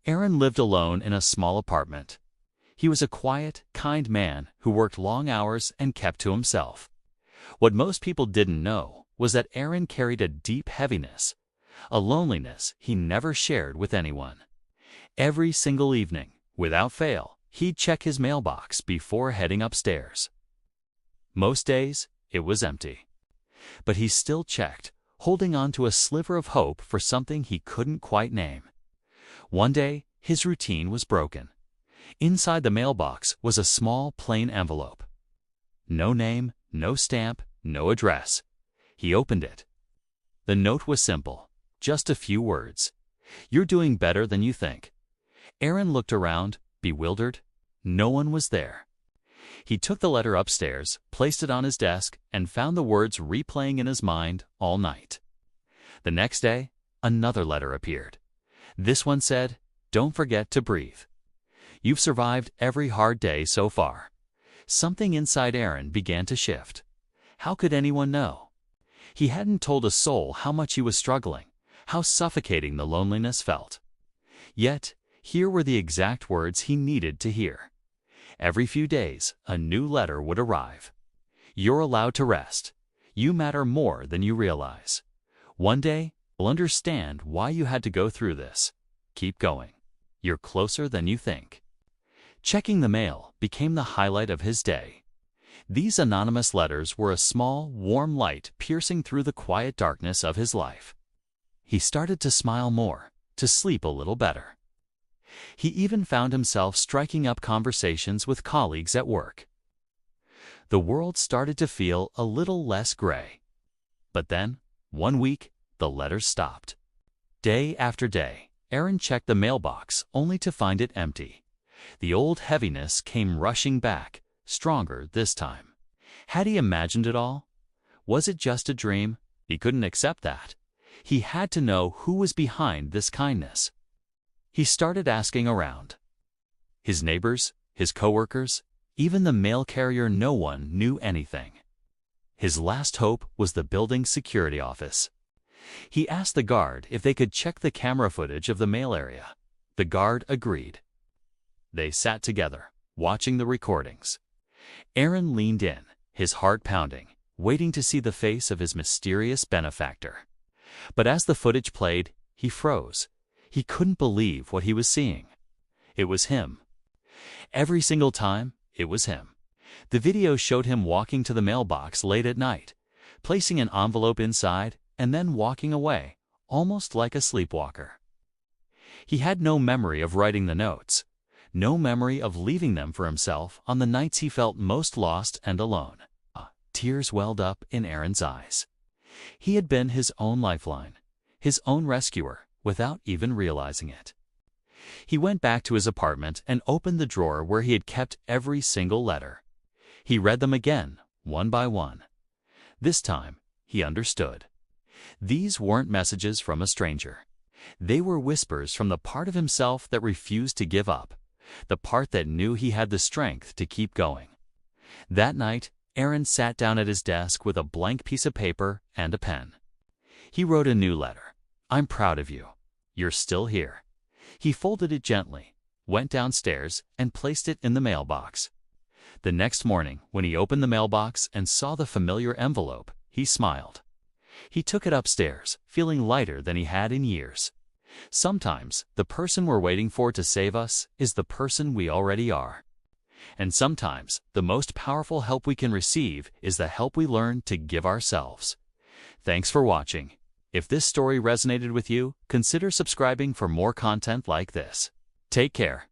Aaron lived alone in a small apartment. He was a quiet, kind man who worked long hours and kept to himself. What most people didn't know was that Aaron carried a deep heaviness, a loneliness he never shared with anyone. Every single evening, without fail, he'd check his mailbox before heading upstairs. Most days, it was empty. But he still checked, holding on to a sliver of hope for something he couldn't quite name. One day, his routine was broken. Inside the mailbox was a small, plain envelope. No name, no stamp, no address. He opened it. The note was simple, just a few words. "You're doing better than you think." Aaron looked around, bewildered. No one was there. He took the letter upstairs, placed it on his desk, and found the words replaying in his mind all night. The next day, another letter appeared. This one said, "Don't forget to breathe. You've survived every hard day so far." Something inside Aaron began to shift. How could anyone know? He hadn't told a soul how much he was struggling, how suffocating the loneliness felt. Yet, here were the exact words he needed to hear. Every few days, a new letter would arrive. "You're allowed to rest. You matter more than you realize. One day, you'll understand why you had to go through this. Keep going. You're closer than you think." Checking the mail became the highlight of his day. These anonymous letters were a small, warm light piercing through the quiet darkness of his life. He started to smile more, to sleep a little better. He even found himself striking up conversations with colleagues at work. The world started to feel a little less gray. But then, one week, the letters stopped. Day after day, Aaron checked the mailbox only to find it empty. The old heaviness came rushing back, stronger this time. Had he imagined it all? Was it just a dream? He couldn't accept that. He had to know who was behind this kindness. He started asking around. His neighbors, his coworkers, even the mail carrier. No one knew anything. His last hope was the building's security office. He asked the guard if they could check the camera footage of the mail area. The guard agreed. They sat together, watching the recordings. Aaron leaned in, his heart pounding, waiting to see the face of his mysterious benefactor. But as the footage played, he froze. He couldn't believe what he was seeing. It was him. Every single time, it was him. The video showed him walking to the mailbox late at night, placing an envelope inside, and then walking away, almost like a sleepwalker. He had no memory of writing the notes, no memory of leaving them for himself on the nights he felt most lost and alone. Tears welled up in Aaron's eyes. He had been his own lifeline, his own rescuer, without even realizing it. He went back to his apartment and opened the drawer where he had kept every single letter. He read them again, one by one. This time, he understood. These weren't messages from a stranger. They were whispers from the part of himself that refused to give up, the part that knew he had the strength to keep going. That night, Aaron sat down at his desk with a blank piece of paper and a pen. He wrote a new letter. "I'm proud of you. You're still here." He folded it gently, went downstairs, and placed it in the mailbox. The next morning, when he opened the mailbox and saw the familiar envelope, he smiled. He took it upstairs, feeling lighter than he had in years. Sometimes, the person we're waiting for to save us is the person we already are. And sometimes, the most powerful help we can receive is the help we learn to give ourselves. Thanks for watching. If this story resonated with you, consider subscribing for more content like this. Take care.